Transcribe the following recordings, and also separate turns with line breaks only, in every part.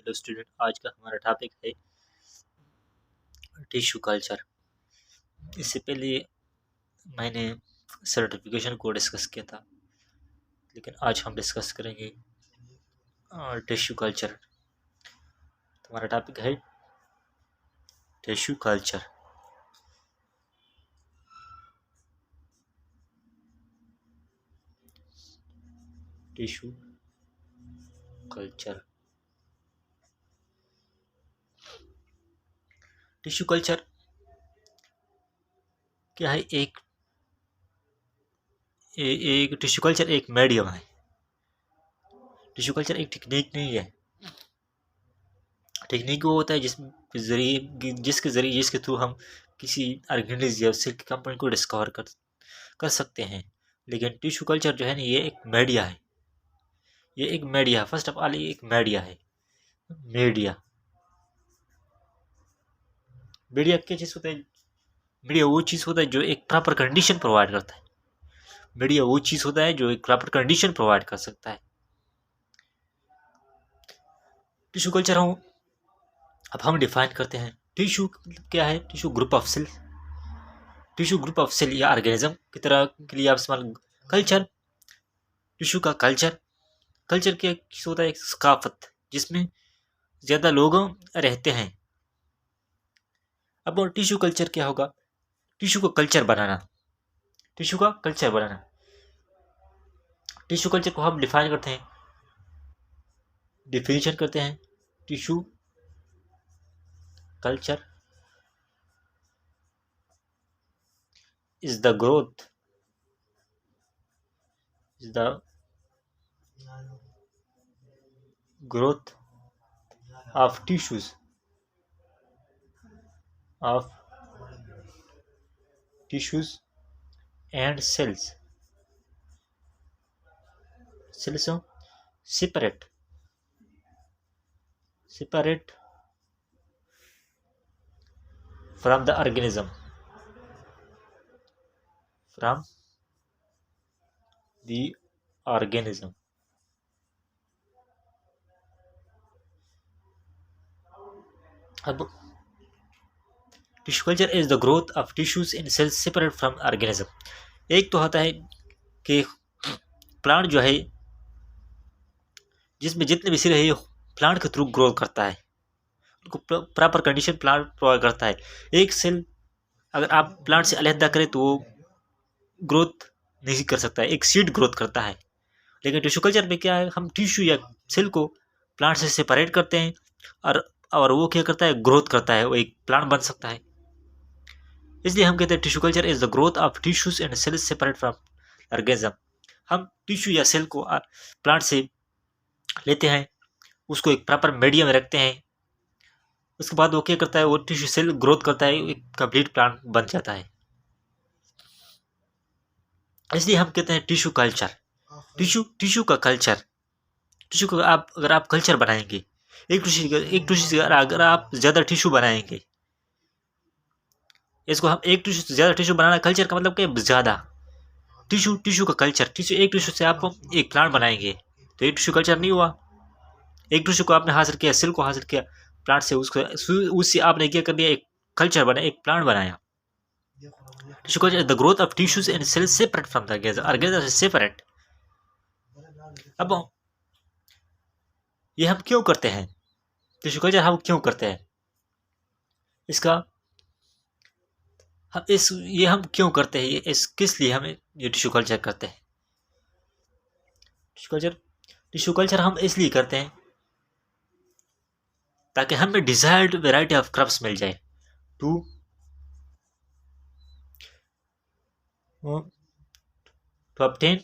Hello student, आज का हमारा टॉपिक है टिश्यू कल्चर। इससे पहले मैंने सर्टिफिकेशन को डिस्कस किया था, लेकिन आज हम डिस्कस करेंगे टिश्यू कल्चर। हमारा टॉपिक है tissue culture. Tissue culture tissue culture क्या है? एक टिश्यू कल्चर एक मीडियम है। टिश्यू कल्चर एक टेक्निक नहीं है। टेक्निक वो होता है जिसके थ्रू हम किसी ऑर्गेनिज्म या सेल की कंपाउंड को डिस्कवर कर सकते हैं। लेकिन टिश्यू कल्चर जो है ना, ये एक मीडिया है। ये एक मीडिया, फर्स्ट ऑफ ऑल ये एक मीडिया है। मीडिया मीडिया क्या चीज़ होता है? मीडिया वो चीज़ होता है जो एक प्रॉपर कंडीशन प्रोवाइड करता है। मीडिया वो चीज़ होता है जो एक प्रॉपर कंडीशन प्रोवाइड कर सकता है। टिश्यू कल्चर अब हम डिफाइन करते हैं। टिश्यू क्या है? Tissue group of cell. Tissue group of cell या ऑर्गेनिज्म की तरह के लिए आप इस्तेमाल। कल्चर, टिश्यू का कल्चर क्या होता है? एक सकाफत जिसमें ज़्यादा लोग रहते हैं। अब टिश्यू कल्चर क्या होगा? टिश्यू का कल्चर बनाना। टिश्यू का कल्चर बनाना टिश्यू कल्चर को हम डिफाइन करते हैं, डिफिनेशन करते हैं। Tissue culture is the growth of tissues and cells separate from the organism अब tissue culture is the growth of tissues in cells separate from organism. एक तो होता है कि प्लांट जो है, जिसमें जितने भी सेल है प्लांट के थ्रू ग्रोथ करता है, उनको प्रॉपर कंडीशन प्लांट प्रोवाइड करता है। एक सेल अगर आप प्लांट से अलहदा करें तो वो ग्रोथ नहीं कर सकता है, एक सीड ग्रोथ करता है। लेकिन टिश्यू कल्चर में क्या है? हम टिश्यू या सेल को प्लांट से सेपरेट करते हैं और वो क्या करता है? ग्रोथ करता है, वो एक प्लांट बन सकता है। इसलिए हम कहते हैं tissue culture is the growth of tissues and cells separate from organism. हम टिश्यू या सेल को प्लांट से लेते हैं, उसको एक प्रॉपर मीडियम में रखते हैं, उसके बाद वो क्या करता है? वो टिश्यू सेल ग्रोथ करता है, एक कंप्लीट प्लांट बन जाता है। इसलिए हम कहते हैं टिश्यू कल्चर। टिश्यू का कल्चर। टिश्यू का अगर आप कल्चर बनाएंगे, एक टिश्यू से अगर आप ज़्यादा टिश्यू बनाएंगे, इसको हम एक टिश्यू से ज़्यादा टिश्यू बनाना, कल्चर का मतलब क्या? ज़्यादा टिश्यू का कल्चर। एक टिश्यू से आप एक प्लांट बनाएंगे तो एक टिश्यू कल्चर नहीं हुआ। एक टिश्यू को आपने हासिल किया, सेल को हासिल किया प्लांट से, उससे आपने क्या कर दिया? एक कल्चर बनाया, एक प्लांट बनाया। Tissue culture the growth of tissues and cells separate from the organism से सेपरेट। अब ये हम क्यों करते हैं? टिश्यू कल्चर हम क्यों करते हैं? हम क्यों करते हैं? किस लिए हम ये टिश्यू कल्चर करते हैं? टिश्यू कल्चर हम इसलिए करते हैं ताकि हमें डिजायर्ड वैरायटी ऑफ क्रॉप्स मिल जाए। To obtain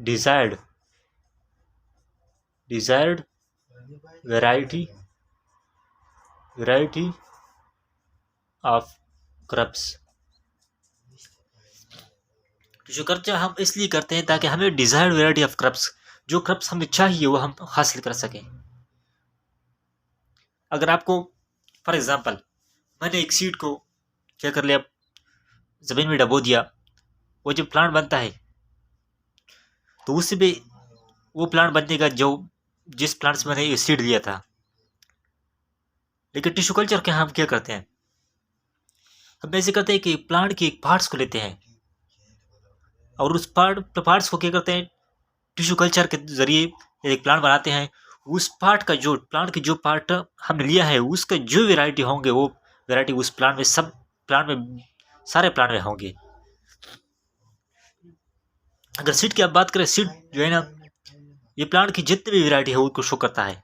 desired variety of crops। Tissue culture हम इसलिए करते हैं ताकि हमें डिजायर्ड वैरायटी ऑफ क्रॉप्स, जो क्रॉप्स हमें चाहिए वो हम हासिल कर सकें। अगर आपको फॉर एग्जांपल मैंने एक सीड को क्या कर लिया, ज़मीन में डबो दिया, वो जब प्लांट बनता है तो उससे भी वो प्लांट बनने का जो जिस प्लांट से मैंने ये सीड लिया था। लेकिन टिश्यू कल्चर के हम क्या करते हैं, हम ऐसे करते हैं कि प्लांट के एक पार्ट्स को लेते हैं और उस पार्ट्स को क्या करते हैं, टिश्यू कल्चर के जरिए एक प्लांट बनाते हैं। उस पार्ट का जो प्लांट की जो पार्ट हमने लिया है उसके जो वेराइटी होंगे वो वेराइटी उस प्लांट में सब प्लांट में सारे प्लांट में होंगे। अगर सीड की आप बात करें, सीड जो है ना, ये प्लांट की जितनी भी वेराइटी है उसको शो करता है।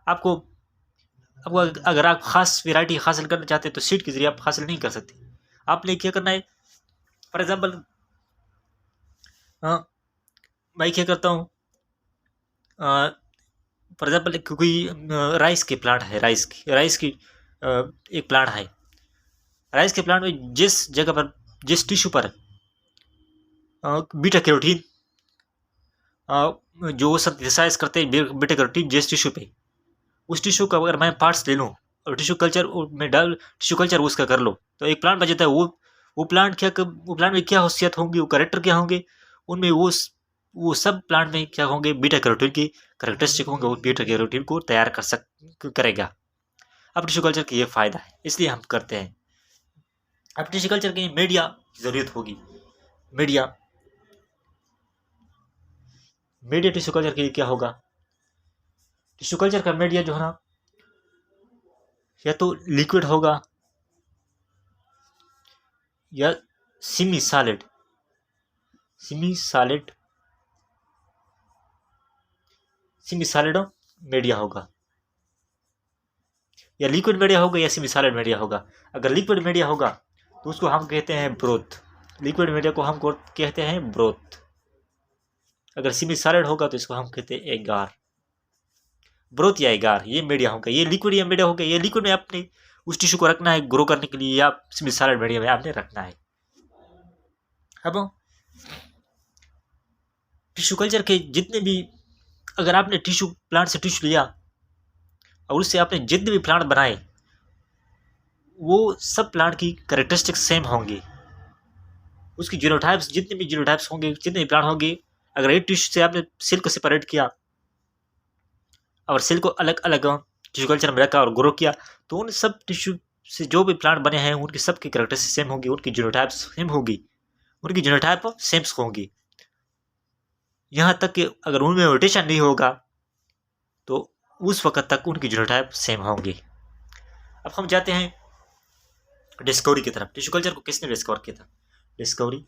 आपको आपको अगर आप खास वेराइटी हासिल करना चाहते हैं तो सीड के जरिए आप हासिल नहीं कर सकते। आपने क्या करना है, फॉर एग्जाम्पल मैं क्या करता हूँ, फॉर एग्जाम्पल कोई राइस के प्लांट है, राइस की एक प्लांट है। राइस के प्लांट में जिस जगह पर, जिस टिश्यू पर बीटा कैरोटीन जो सिंथेसाइज करते हैं बीटा कैरोटीन जिस टिश्यू पे, उस टिश्यू का अगर मैं पार्ट्स ले लूँ और टिश्यू कल्चर में डाल टिश्यू कल्चर उसका कर लो तो एक प्लांट बन जाता है। वो प्लांट में क्या खासियत होंगी, वो करेक्टर क्या होंगे, उनमें वो सब प्लांट में क्या होंगे, बीटा कैरोटीन की करेक्टरिस्टिक होंगे, वो बीटा कैरोटीन को तैयार करेगा। अब टिश्यू कल्चर का ये फायदा है, इसलिए हम करते हैं। अब टिश्यू कल्चर के लिए मीडिया की जरूरत होगी। मीडिया मीडिया टिश्यू कल्चर के लिए क्या होगा, टिश्यू कल्चर का मीडिया जो है ना, या तो लिक्विड होगा या सेमी सॉलिड मीडिया होगा, या लिक्विड मीडिया होगा या सेमी सॉलिड मीडिया होगा। अगर लिक्विड मीडिया होगा तो उसको हम कहते हैं ब्रोथ, लिक्विड मीडिया को हम कहते हैं ब्रोथ। अगर सेमी सॉलिड होगा तो इसको हम कहते हैं एगार, ब्रोथ या एगार, ये मीडिया होगा। ये लिक्विड या मीडिया होगा, ये लिक्विड में आपने उस टिश्यू को रखना है ग्रो करने के लिए, या सेमी सॉलिड मीडिया में आपने रखना है। अब टिश्यू कल्चर के जितने भी, अगर आपने टिश्यू प्लांट से टिश्यू लिया और उससे आपने जितने भी प्लांट बनाए वो सब प्लांट की कैरेक्टरिस्टिक्स सेम होंगी। उसकी जीनोटाइप्स, जितने भी जीनोटाइप्स होंगे, जितने भी प्लांट होंगे, अगर एक टिश्यू से आपने सेल को सेपरेट किया और सेल को अलग अलग टिश्यू कल्चर में रखा और ग्रो किया तो उन सब टिश्यू से जो भी प्लांट बने हैं उनकी सबकी कैरेक्टरिस्टिक्स सेम होंगी, उनकी जीनोटाइप्स सेम होगी, उनकी जीनोटाइप सेम होंगी। यहाँ तक कि अगर उनमें म्यूटेशन नहीं होगा तो उस वक्त तक उनकी जीनोटाइप सेम होंगी। अब हम जाते हैं डिस्कवरी की तरफ। टिश्यू कल्चर को किसने डिस्कवर किया था? डिस्कवरी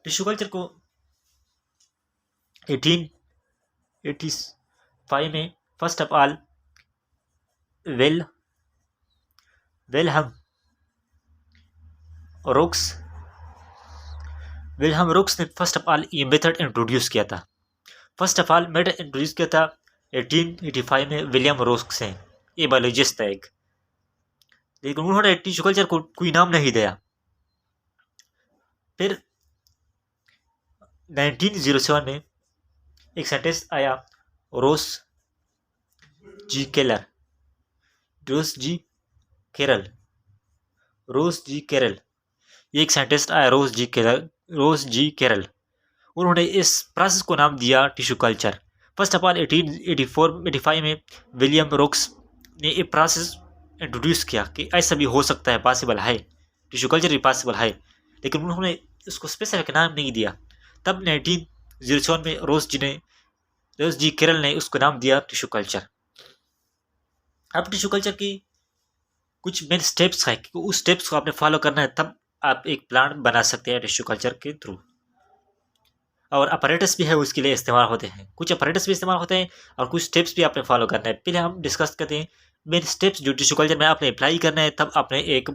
टिश्यू कल्चर को 1885 में first of all Wilhelm rocks ने फर्स्ट ऑफ ऑल ये मेथड इंट्रोड्यूस किया था। First of all method introduce किया था 1885 में विलियम रोक्स ने, ये बायोलॉजिस्ट था एक, लेकिन उन्होंने टिश्यू कल्चर को कोई नाम नहीं दिया। फिर 1907 में एक साइंटिस्ट आया, रोस जी कैरल, ये एक साइंटिस्ट आया रोस जी कैरल। उन्होंने इस प्रोसेस को नाम दिया tissue culture. First of all 1885 में विलियम रोक्स ने ये प्रोसेस इंट्रोड्यूस किया कि ऐसा भी हो सकता है, पॉसिबल है, टिश्यू कल्चर भी पॉसिबल है, लेकिन उन्होंने उसको स्पेसिफिक नाम नहीं दिया। तब 1907 में रोस जी कैरल ने उसको नाम दिया टिश्यू कल्चर। अब टिश्यू कल्चर की कुछ मेन स्टेप्स है कि उस स्टेप्स को आपने फॉलो करना है, तब आप एक प्लांट बना सकते हैं टिश्यू कल्चर के थ्रू। और अपरेटस भी है उसके लिए इस्तेमाल होते हैं, कुछ अपरेटस भी इस्तेमाल होते हैं और कुछ स्टेप्स भी आपने फॉलो करना है। पहले हम डिस्कस करते हैं मेन स्टेप्स जो टिश्यू कल्चर में आपने अप्लाई करना है, तब आपने एक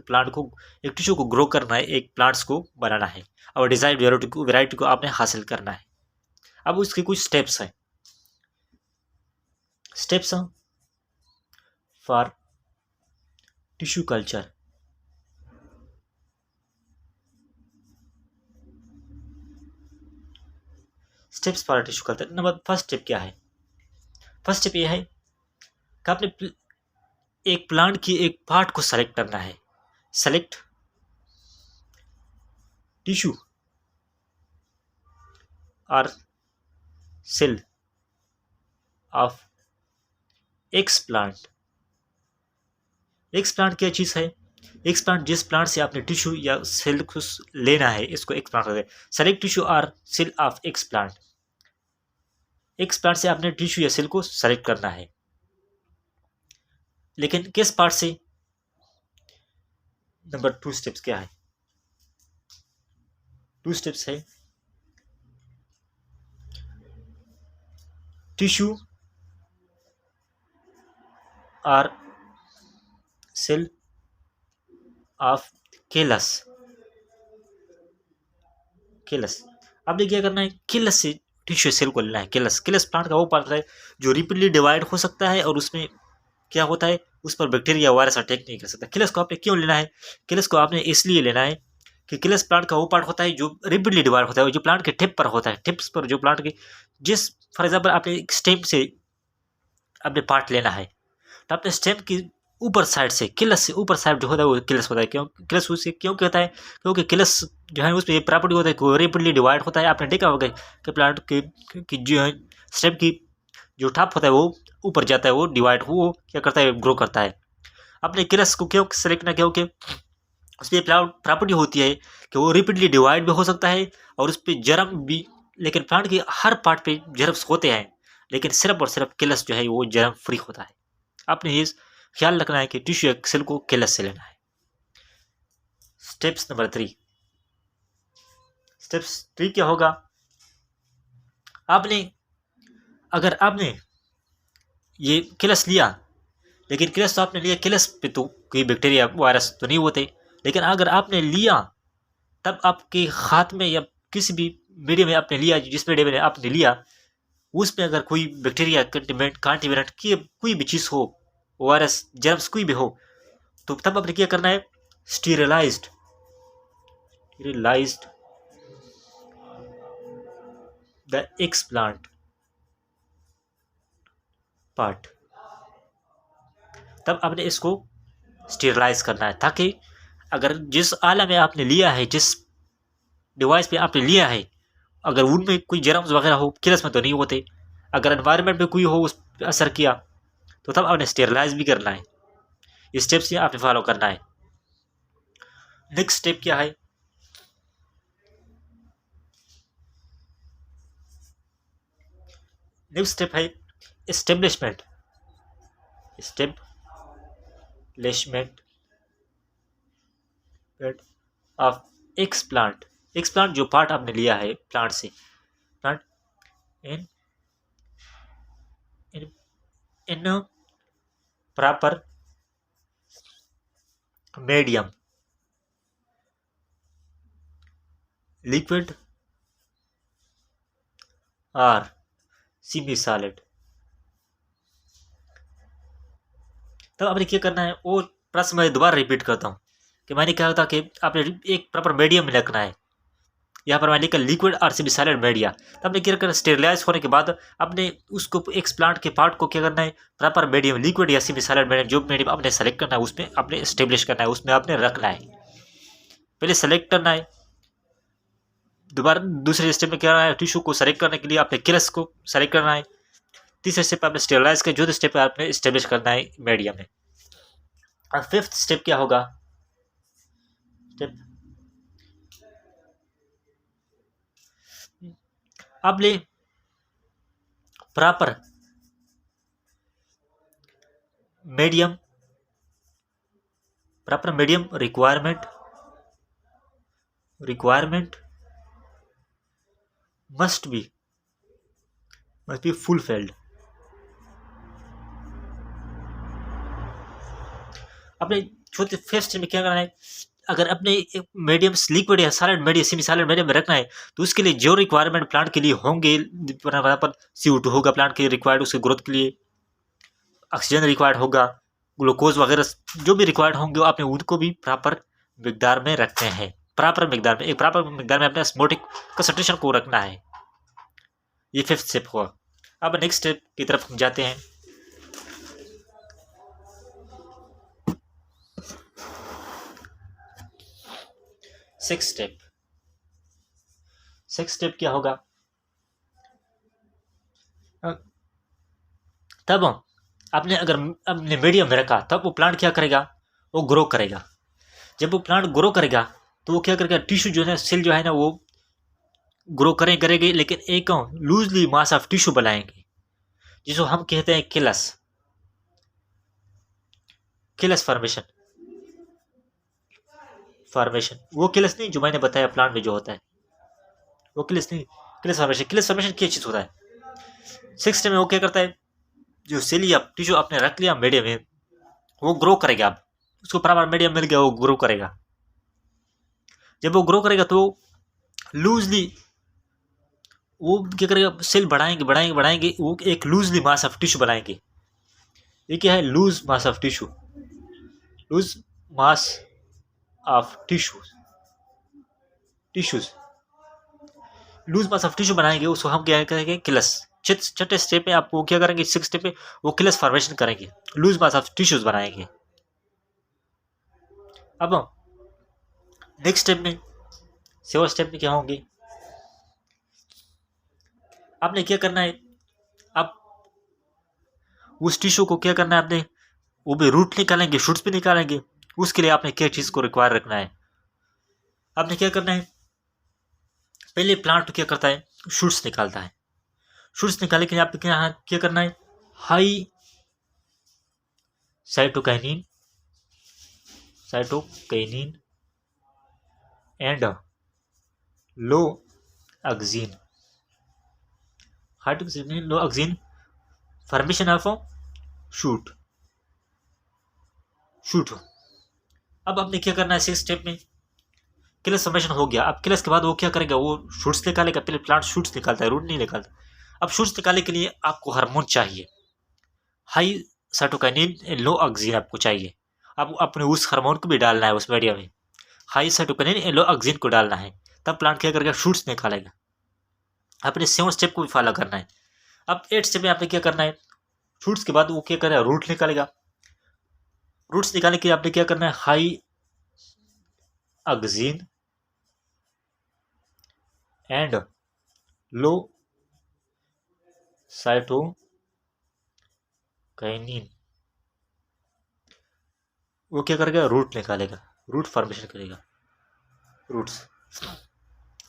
टिश्यू को ग्रो करना है, एक प्लांट्स को बनाना है और डिजायर्ड वेराइटी को आपने हासिल करना है। अब उसके कुछ स्टेप्स हैं। Steps for tissue culture. Steps for tissue culture. Number first step क्या है? फर्स्ट स्टेप ये है कि आपने एक प्लांट की एक पार्ट को सेलेक्ट करना है। Select tissue or cell of explant. Explant क्या चीज़ है? एक्स प्लांट जिस प्लांट से आपने टिश्यू या सेल को लेना है, इसको एक्स प्लांट कहते हैं। Select tissue or cell of explant. Explant से आपने टिश्यू या सेल को सेलेक्ट करना है, लेकिन किस पार्ट से? नंबर 2 स्टेप्स क्या है? 2 स्टेप्स है टिश्यू आर सेल ऑफ केलस। केलस आपने क्या करना है? केलस से टिश्यू सेल को लेना है। केलस केलस प्लांट का वो पार्ट है जो रिपीटली डिवाइड हो सकता है और उसमें क्या होता है, उस पर बैक्टीरिया वायरस अटैक नहीं कर सकता। केलस को आपने क्यों लेना है? केलस को आपने इसलिए लेना है कि केलस प्लांट का वो पार्ट होता है जो रिपीटली डिवाइड होता है, जो प्लांट के टिप पर होता है। टिप्स पर जो प्लांट के जिस फॉर एग्जाम्पल आपने एक स्टेम से आपने पार्ट लेना है, तो आपने स्टेम की ऊपर साइड से, किलस से ऊपर साइड जो होता है वो किलस होता है। क्यों किलस उसे क्यों कहता है? क्योंकि किलस जो है उसमें ये प्रॉपर्टी होता है कि रेपिडली डिवाइड होता है। आपने देखा होगा कि प्लांट की जो है स्टेम की जो टॉप होता है वो ऊपर जाता है, वो डिवाइड वो क्या करता है, ग्रो करता है। आपने किलस को क्यों सेलेक्ट ना, क्योंकि उसमें प्रॉपर्टी होती है कि वो रिपीटली डिवाइड भी हो सकता है और उस पर जर्म भी, लेकिन प्लांट के हर पार्ट पे जर्म्स होते हैं, लेकिन सिर्फ और सिर्फ किलस जो है वो जर्म फ्री होता है। आपने ये ख्याल रखना है कि टिश्यू सेल को किलस से लेना है। Steps number 3। स्टेप्स 3 क्या होगा? आपने अगर आपने ये किलस लिया, लेकिन किलस तो आपने लिया, किलस पे तो कोई बैक्टीरिया वायरस तो नहीं होते, लेकिन अगर आपने लिया तब आपके हाथ में या किसी भी मीडियम में आपने लिया, जिस मीडियम में आपने लिया उसमें अगर कोई बैक्टीरिया कांटिवेनेंट की कोई भी चीज़ हो, वायरस जर्म्स कोई भी हो, तो तब आपने क्या करना है? स्टीरिलाइज्ड द एक्स प्लांट पार्ट। तब आपने इसको स्टीरिलाइज करना है, ताकि अगर जिस आला में आपने लिया है, जिस डिवाइस पे आपने लिया है, अगर उनमें कोई जर्म्स वगैरह हो, किलस में तो नहीं होते, अगर एनवायरनमेंट में कोई हो उस पर असर किया, तो तब आपने स्टेरलाइज भी करना है। इस स्टेप से आपने फॉलो करना है। नेक्स्ट स्टेप क्या है? नेक्स्ट स्टेप है establishment of explant. X plant जो पार्ट आपने लिया है प्लांट से, plant in in in proper medium, liquid और सेमी सॉलिड। तब आपने क्या करना है? वो प्रश्न मैं दोबारा रिपीट करता हूँ कि मैंने कहा था कि आपने एक प्रॉपर मीडियम में रखना है। यहाँ पर मैंने लिखा लिक्विड और सेमी सॉलिड मीडिया। तब आपने क्या करना? स्टेरिलाइज होने के बाद आपने उसको एक प्लांट के पार्ट को क्या करना है? प्रॉपर मीडियम, लिक्विड या सेमी सॉलिड मीडियम, जो मीडियम आपने सेलेक्ट करना है उसमें आपने स्टेब्लिश करना है, उसमें आपने रखना है। पहले सेलेक्ट करना है, दोबारा दूसरे स्टेप में क्या करना है? टिश्यू को सेलेक्ट करने के लिए आपने किलस को सेलेक्ट करना है। तीसरे स्टेप आपने स्टेरिलाइज का, जो स्टेप आपने स्टेब्लिश करना है मीडियम में। और फिफ्थ स्टेप क्या होगा? स्टेप आपने proper medium requirement must be fulfilled. अपने छोटे फर्स्ट में क्या करना है? अगर अपने मीडियम लिक्विड या solid medium, semi solid medium में रखना है, तो उसके लिए जो रिक्वायरमेंट प्लांट के लिए होंगे, पर CO2 होगा प्लांट के रिक्वायर्ड उसके ग्रोथ के लिए, ऑक्सीजन रिक्वायर्ड होगा, ग्लूकोज वगैरह जो भी रिक्वायर्ड होंगे, आपने उनको भी प्रॉपर मिकदार में रखते हैं। प्रॉपर मिकदार में, एक प्रॉपर मिकदार में अपने ऑस्मोटिक कंसंट्रेशन को रखना है। ये फिफ्थ स्टेप हुआ। अब नेक्स्ट स्टेप की तरफ हम जाते हैं। सिक्स स्टेप क्या होगा? अ, तब आपने अगर अपने मीडियम में रखा तब वो प्लांट क्या करेगा, वो ग्रो करेगा। जब वो प्लांट ग्रो करेगा तो वो क्या करेगा, टिश्यू जो है, सेल जो है ना, वो ग्रो करेंगे, लेकिन एक लूजली मास ऑफ टिश्यू बनाएंगे, जिसको हम कहते हैं किलस, किलस फॉर्मेशन। वो किलस नहीं जो मैंने बताया प्लांट में जो होता है, वो किलस नहीं। किलस फॉर्मेशन क्या चीज होता है? सिक्स में वो क्या करता है, जो सेल या टिश्यू आपने रख लिया मीडियम में, वो ग्रो करेगा। अब उसको प्रॉपर मीडियम मिल गया, वो ग्रो करेगा। जब वो ग्रो करेगा तो लूजली वो क्या करेगा, सेल बढ़ाएंगे, वो एक लूजली मास ऑफ टिश्यू बनाएंगे। ये क्या है, loose mass of tissue, loose mass of tissues loose mass of tissue बनाएंगे, उसको हम क्या करेंगे, किलस। छठे स्टेप में आप वो क्या करेंगे, सिक्स स्टेप में वो किलस फॉर्मेशन करेंगे, लूज मास ऑफ टिश्यूज बनाएंगे। अब नेक्स्ट स्टेप में, सेवन स्टेप में क्या होंगे, आपने क्या करना है, आप उस टिश्यू को क्या करना है, आपने वो भी रूट निकालेंगे, शूट्स भी निकालेंगे। उसके लिए आपने क्या चीज को रिक्वायर रखना है, आपने क्या करना है, पहले प्लांट क्या करता है, शूट्स निकालता है। शूट्स निकालने के लिए आपको क्या करना है, high cytokinin and low oxygen, low oxygen formation of shoot. अब आपने क्या करना है, सिक्स स्टेप में किलस फॉर्मेशन हो गया। अब किलस के बाद वो क्या करेगा, वो शूट्स निकालेगा। पहले प्लांट शूट्स निकालता है, रूट नहीं निकालता। अब शूट्स निकालने के लिए आपको हार्मोन चाहिए, हाई साइटोकाइनिन लो ऑक्सीन आपको चाहिए। अब अपने उस हार्मोन को भी डालना है उस मीडिया में, हाई साइटोकाइनिन लो ऑक्सीन को डालना है। तब प्लांट क्या करेगा, शूट्स निकालेगा। अपने सेवन स्टेप को भी फॉलो करना है। अब एट स्टेप में आपने क्या करना है, शूट्स के बाद वो क्या करेगा, रूट निकालेगा। रूट्स निकालने के लिए आपने क्या करना है, high oxygen and low cytokinin, वो क्या करेगा, रूट निकालेगा, रूट फॉर्मेशन करेगा, रूट्स।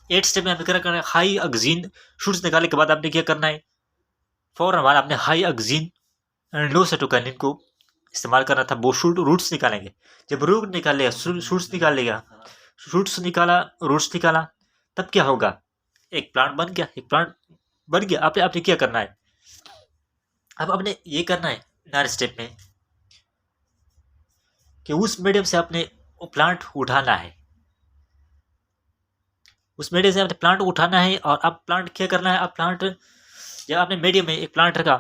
एट स्टेप में आपने क्या करना है, हाई ऑक्सीन। शूट्स निकालने के बाद आपने क्या करना है, फौरन बाद आपने high oxygen and low cytokinin को इस्तेमाल करना था। वो रूट्स निकालेंगे। जब रूट निकालेगा, शूट्स निकालेगा, शूट्स निकाला, रूट्स निकाला, तब क्या होगा, एक प्लांट बन गया। आपने क्या करना है, अब आपने ये करना है नाइन स्टेप में कि उस मीडियम से आपने वो प्लांट उठाना है। उस मीडियम से आपने प्लांट उठाना है। और अब प्लांट क्या करना है, अब प्लांट जब आपने मीडियम में एक प्लांट रखा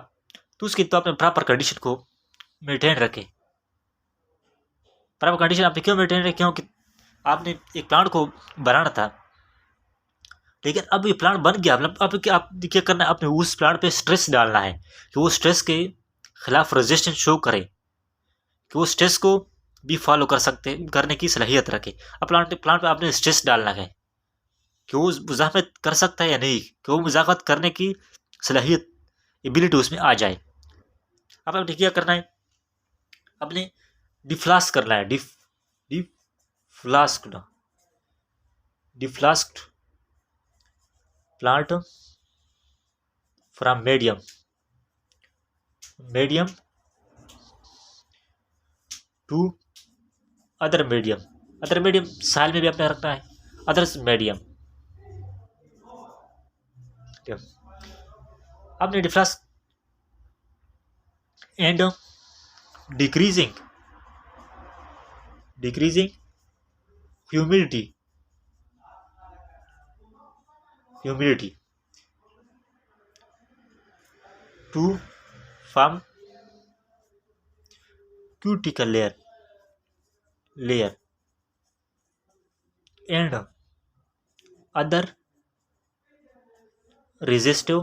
तो उसकी तो आपने प्रॉपर कंडीशन को मेंटेन रखे। प्रॉपर कंडीशन आपने क्यों मेंटेन रखे, क्योंकि आपने एक प्लांट को बनाना था, लेकिन अब ये प्लांट बन गया। मतलब अब क्या, आप क्या करना है, अपने उस प्लांट पे स्ट्रेस डालना है कि वो स्ट्रेस के खिलाफ रेजिस्टेंस शो करे, कि वो स्ट्रेस को भी फॉलो करने की सलाहियत रखे। अब प्लांट पे आपने स्ट्रेस डालना है कि वो मुजाहमत कर सकता है या नहीं, कि वो मुजाहमत करने की सलाहियत, एबिलिटी उसमें आ जाए। अब आपने क्या करना है, अपने डिफ्लास्क करना है, deflasked plant from medium to other medium soil में भी आपने रखना है, अदर्स मीडियम। आपने deflask and decreasing humidity to form cuticle layer and other resistive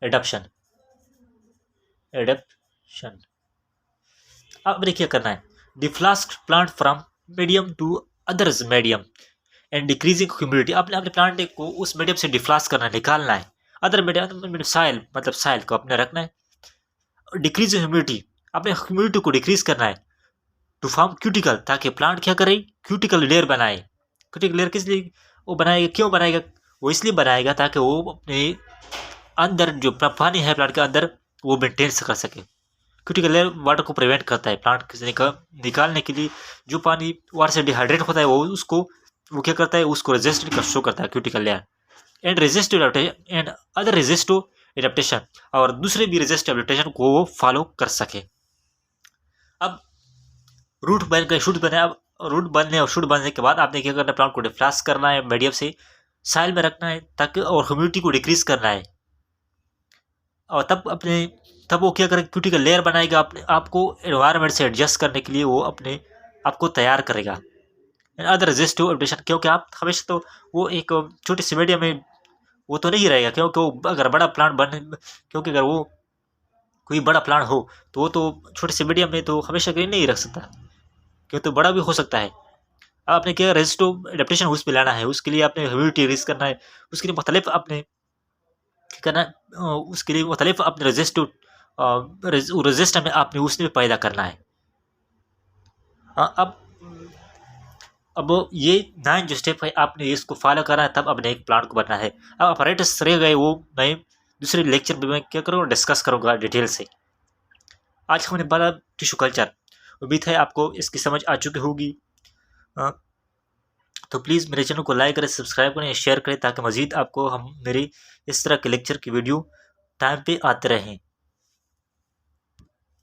adaptation। अब क्या करना है, deflask plant from medium to others medium and decreasing humidity, आपने अपने प्लांट को उस मीडियम से डिफ्लास्ट करना है, निकालना है। अदर मीडियम साइल, मतलब साइल को अपने रखना है। डिक्रीज ह्यूमिडिटी, अपने ह्यूमिडिटी को डिक्रीज करना है टू फॉर्म क्यूटिकल, ताकि प्लांट क्या करे, क्यूटिकल लेयर बनाए। क्यूटिकल लेयर किस लिए वो बनाएगा, क्यों बनाएगा, वो इसलिए बनाएगा ताकि वो अपने अंदर जो पानी है प्लांट के अंदर वो मेंटेन कर सके। क्यूटिकल लेयर वाटर को प्रिवेंट करता है प्लांट से निकालने के लिए। जो पानी वाटर से डिहाइड्रेट होता है वो क्या करता है, उसको रेजिस्ट कर शो करता है cuticle layer. And resistive adaptation and other resistive adaptation, और दूसरे भी रेजिस्टिव एडेप्टेशन को वो फॉलो कर सके। अब रूट बन गए, शूट बने। अब रूट बनने और शूट बनने के बाद आपने क्या करना है, प्लांट को डिफ्लास्ट करना है, मीडियम से साइल में रखना है ताकि, और ह्यूमिडिटी को डिक्रीज करना है। और तब वो क्या करेगा, क्यूटिकल लेयर बनाएगा अपने आपको एनवायरनमेंट से एडजस्ट करने के लिए, वो अपने आपको तैयार करेगा। अदर रेजिस्टिव एडेप्टेशन, क्योंकि आप हमेशा तो वो एक छोटे से मीडियम में वो तो नहीं रहेगा, क्योंकि वो अगर बड़ा प्लांट बन, क्योंकि अगर वो कोई बड़ा प्लांट हो तो वो तो छोटे से मीडियम में तो हमेशा के लिए नहीं रख सकता, क्यों तो बड़ा भी हो सकता है। अब आपने क्या रेजिस्टिव एडेप्टेशन उस पर लाना है, उसके लिए आपने ह्यूमिडिटी रेज करना है, उसके लिए मुख्तलिफ आपने क्या करना है, उसके लिए मुख्तलिफ अपने रेजिस्ट में आपने उसमें पैदा करना है। अब ये 9 जो स्टेप है आपने इसको फॉलो करना है, तब अपने एक प्लांट को बनना है। अब अपरेटस रह गए, वो मैं दूसरे लेक्चर में मैं क्या करूँगा, डिस्कस करूँगा डिटेल से। आज हमने पढ़ा टिश्यू कल्चर, उम्मीद है आपको इसकी समझ आ चुकी होगी। तो प्लीज़ मेरे चैनल को लाइक करें, सब्सक्राइब करें, शेयर करें, ताकि मज़ीद आपको मेरे इस तरह के लेक्चर की वीडियो टाइम पे आते रहें।